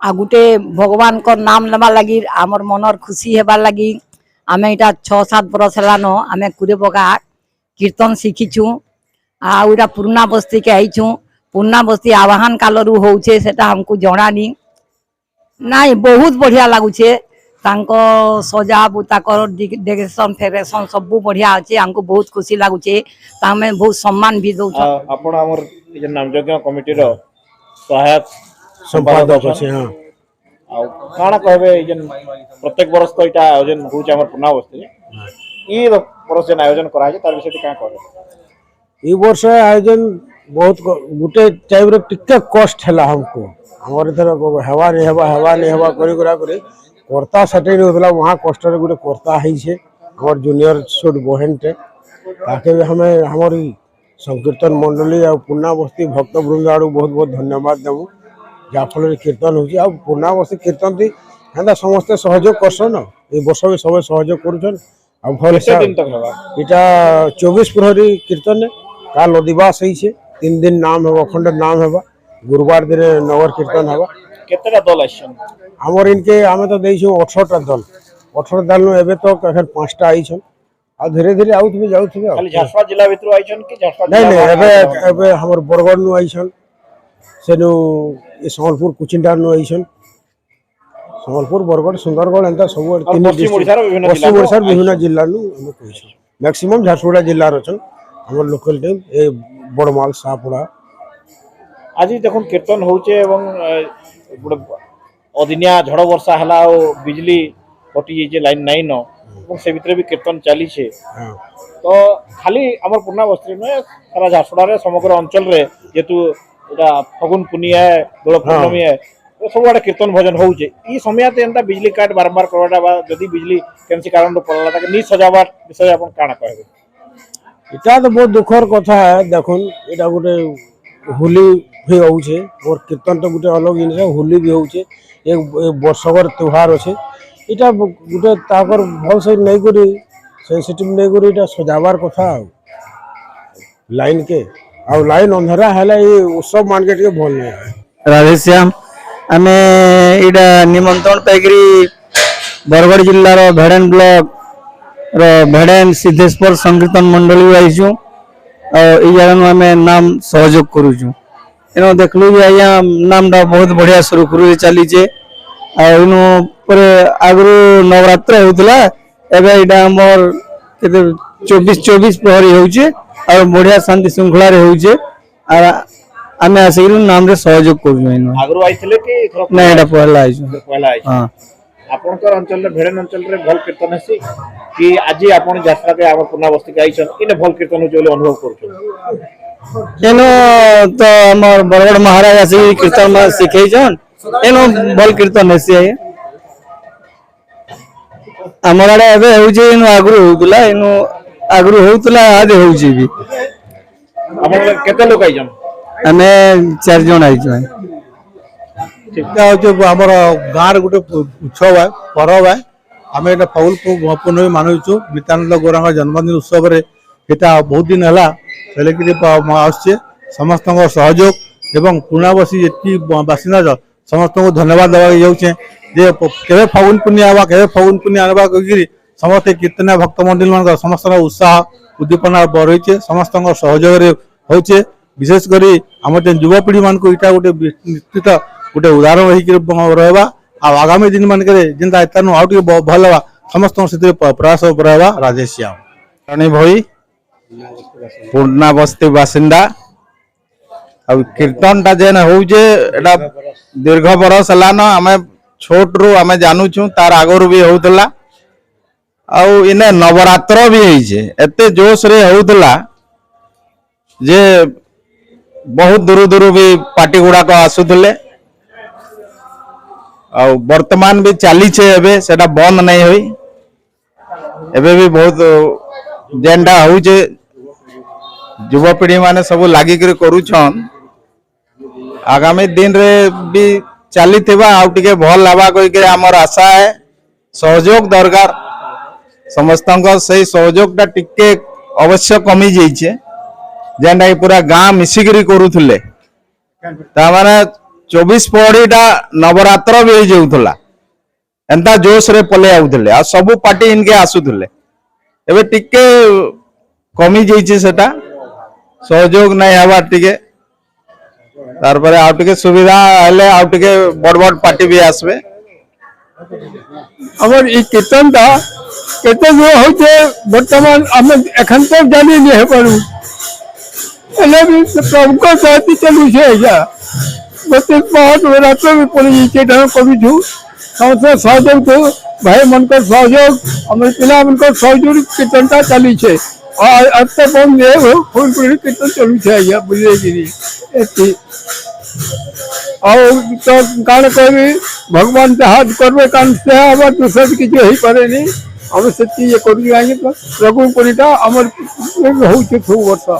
आ गुटे भगवान को नाम लेवा लगी आमर मनर खुशी हेबार लगी आमे इटा 6-7 बरस हेलानो आमे कुरे बगा कीर्तन शिखिछु आउरा पुरना बस्ती के आइछु पुरना बस्ती आवाहन कालरू होउछे सेटा हमको जणानी नाई बहुत बढ़िया लागुछे तांको सजा बुताकर डेकोरेशन फेरेशन सब बढ़िया अच्छे हमको बहुत खुशी लागुछे तामे बहुत सम्मान भी दउ आपण हमर जे नामजोग्य कमिटी रो सहायक संपादक अछि। हां आ काना कहबे जे प्रत्येक वर्ष तो इटा आयोजन होउछ हमर पुरना बस्ती ई वर्ष जे आयोजन करा छै तार विषय का कहबे ई वर्ष आयोजन बहुत गुटे टाइप रो टिके कॉस्ट हला हमको हमर इधर हवा नहीं हवा करी करा करे करता सटे होतला वहां कॉस्ट रे गुटे करता है छे हमर जूनियर छोट बहन टे ताके हमें हमर संकीर्तन मंडली आ पुरना बस्ती भक्त वृंद आड़ू बहुत बहुत धन्यवाद देबू जा फल कीर्तन होची आ पुरना बस्ती कीर्तन थी हेंदा समस्त सहयोग करसन ए वर्ष भी सब सहयोग करूछन आ भल दिन तक होगा इटा 24 प्रहरी कीर्तन काल अधिवास है छे 3 दिन नाम हेबा अखंड नाम हेबा गुरुवार दिन नगर कीर्तन हेबा केतेटा दल आछन हमर इनके आमे तो देइछु 18 टा दल 18 दल नो एबे तो एखन 5 टा आइछन आ धीरे धीरे आउथबे जाउथबे खाली झारसुगुड़ा जिला भितर आइछन कि झारसुगुड़ा नहीं नहीं एबे हमर बरगढ़ नु आइछन सेनु ए सम्बलपुर कुचिंडा नु आइछन सम्बलपुर बरगढ़ सुंदरगढ़ एंता सब तीन पश्चिम ओडिसा विभिन्न जिल्ला नु हम कहिछु मैक्सिमम झारसुगुड़ा जिल्ला रछन हमर लोकल टीम ए बड़माल सापुड़ा आज देखुन कीर्तन होउचे एवं अदिनिया झड़ वर्षा हला बिजली कटि जे लाइन नाइन और से भितर भी कीर्तन चली छे तो खाली हमर पुरना बस्ती में सारा झारसुगुड़ा रे समग्र अंचल रे जेतु एटा फगुन पुनिया है दोल पूर्णमी है तो सब आडे कीर्तन भजन होउचे ई समय ते एंता बिजली काट बारंबार करवाटा बा जदी बिजली केनसी कारण पड़ला ताके नि सजावट विषय अपन काना कहबे इटा तो बहुत दुखर कथा है देखुन एटा गुटे होली भी होउछे और कीर्तन तो गुटे अलग जिनिस है होली भी होउछे एक वर्षकर त्योहार अच्छे इटा गुटे ताकर भल से नहीं करी सेंसिटिव नहीं करी इटा सजावार कथा लाइन के आ लाइन अंधारा हैला ये उत्सव मार्केट के भल नहीं है राधेश्याम आमे इडा निमंत्रण पैकरी बरगढ़ जिल्ला रो भेड़न ब्लॉक रो भेड़न सिद्धेश्वर संकीर्तन मंडली आइछु और ई जगह आमे नाम सहयोग करूछु एनो देखलु जे आया नाम डा बहुत बढ़िया शुरू करू चली जे आ इनो पर आगु नवरात्र होतला एबे इडा हमर केते 24 प्रहरी होउचे और बढ़िया शांति श्रृंखला रे होउचे आ आमे आसिरु नाम रे सहयोग करू इनो आगु आइथिले कि नै एडा पहला आइछु हां आपनकर अंचल रे भेड़न अंचल रे भल कीर्तन हसी कि आज आपण यात्रा के आवर पुरना बस्ती के आइछन इने भल कीर्तन हो जोले अनुभव करछु एनो तो हमर बरगढ़ महाराज आसी कीर्तन में सिखै छन एनो भल कीर्तन हसी है हमर आडे एबे होउजे इनो आगु होउतला इनो आगु होउतला आदे होउजे भी हमर केते लोग आइछन हमें 4 जन आइछन ठीक है हमर गाँव गोटे उत्सव है पर्व है आम एटा फगुन पूर्णमी मानुचु नित्यानंद गौरांग जन्मदिन उत्सव रे एटा बहुत दिन है आसचे समस्त सहयोग एवं पुरनावासी जी बासिंदा समस्त को धन्यवाद देवा जाऊे जे केवे फगुन पुण्य आवा केवे फगुन पुण्य आनवा कही समस्त कीर्तन भक्त मंडल मान समस्त उत्साह उद्दीपना बढ़े समस्त सहयोग होचे विशेषकर आम युवपीढ़ी मान को इटा गोटे निश्चित गोटे उदाहरण रहा आगामी दिन मान जिनता आउ भल हवा समस्त प्रयास रहा राजेश्याम रानी भाई पूर्णा बस्ती बासिंदा अब कीर्तन टा जेन होउजे एटा दीर्घ बरस हलान आमे छोट रु आमे जानू छु तार आगरु भी होउतला आउ इने नवरात्र भी होइछे एते जोश रे होउतला जे बहुत दूर दूर भी पार्टी गुड़ा को आसुतले आउ वर्तमान भी चली छे एबे सेटा बंद नहीं होई एबे भी बहुत जेंडा होउछे युवपीढ़ी माने सब लागी कर करूछन आगामी दिन रे भी चली थिबा आउ टिके भल लाबा कहि के हमर आशा है सहयोग दरकार समस्तन को सही सहयोग टा टिके अवश्य कमी जाइछे जेंडा पूरा गाँ मिसिकरी करूथले ता माने 24 पहड़ीटा नवरात्र भी हो जाउथला एंता जोश रे पले आउथले आ सब पार्टी इनके आसुथले एबे टिके कमी जाइछे सेटा सहयोग नहीं हवा टिके तार परे आउ टिके सुविधा हेले आउ टिके बड़ बड़ पार्टी भी आसबे हमर ई कीर्तन दा केते जो होचे वर्तमान हम एखन तक जानि नहीं हे पारू एले भी प्रभु को साथी चलू छे या बते बहुत रात्र में पड़ी छे ढंग कवि छु समस्त सहयोग तो भाई मन को सहयोग हमर पिला मन को सहयोग कीर्तन ता चली छे और अब तक बम ने फूल पूरी कीर्तन चलू छे या बुझे गिरी एती और तो कान करी भगवान से हाथ करबे कान से अब दूसर किछ ही करे नहीं हम सच्ची ये करू आगे तो प्रभु परिता हमर हो छे खूब वर्षा